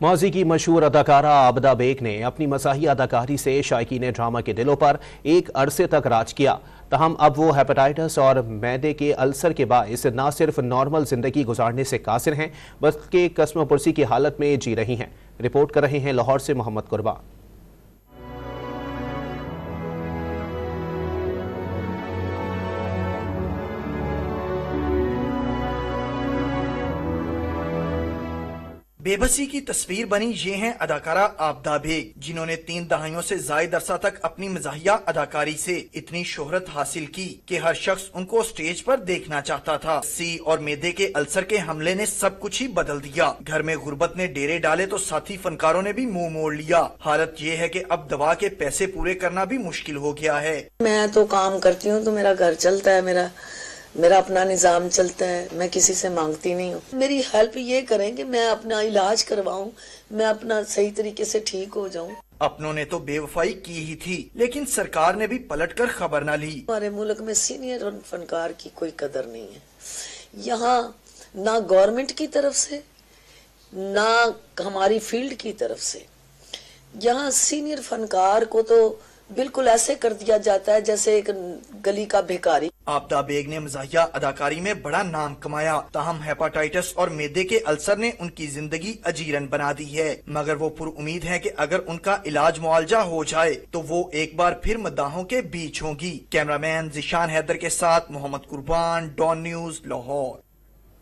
ماضی کی مشہور اداکارہ عابدہ بیگ نے اپنی مزاحیہ اداکاری سے شائقین ڈرامہ کے دلوں پر ایک عرصے تک راج کیا، تاہم اب وہ ہیپاٹائٹس اور معدے کے السر کے باعث نہ صرف نارمل زندگی گزارنے سے قاصر ہیں بلکہ کسم و پرسی کی حالت میں جی رہی ہیں۔ رپورٹ کر رہے ہیں لاہور سے محمد قربان۔ بے بسی کی تصویر بنی یہ ہیں اداکارہ عابدہ بیگ، جنہوں نے 3 دہائیوں سے زائد عرصہ تک اپنی مزاحیہ اداکاری سے اتنی شہرت حاصل کی کہ ہر شخص ان کو سٹیج پر دیکھنا چاہتا تھا۔ سی اور معدے کے السر کے حملے نے سب کچھ ہی بدل دیا۔ گھر میں غربت نے ڈیرے ڈالے تو ساتھی فنکاروں نے بھی منہ موڑ لیا۔ حالت یہ ہے کہ اب دوا کے پیسے پورے کرنا بھی مشکل ہو گیا ہے۔ میں تو کام کرتی ہوں تو میرا گھر چلتا ہے، میرا اپنا نظام چلتا ہے، میں کسی سے مانگتی نہیں ہوں۔ میری ہیلپ یہ کریں کہ میں اپنا علاج کرواؤں، میں اپنا صحیح طریقے سے ٹھیک ہو جاؤں۔ اپنوں نے تو بے وفائی کی ہی تھی، لیکن سرکار نے بھی پلٹ کر خبر نہ لی۔ ہمارے ملک میں سینئر فنکار کی کوئی قدر نہیں ہے۔ یہاں نہ گورنمنٹ کی طرف سے نہ ہماری فیلڈ کی طرف سے، یہاں سینئر فنکار کو تو بالکل ایسے کر دیا جاتا ہے جیسے ایک گلی کا بھیکاری۔ عابدہ بیگ نے مزاحیہ اداکاری میں بڑا نام کمایا، تاہم ہیپاٹائٹس اور معدے کے السر نے ان کی زندگی اجیرن بنا دی ہے، مگر وہ پر امید ہے کہ اگر ان کا علاج معالجہ ہو جائے تو وہ ایک بار پھر مداحوں کے بیچ ہوں گی۔ کیمرہ مین ذیشان حیدر کے ساتھ محمد قربان، ڈان نیوز، لاہور۔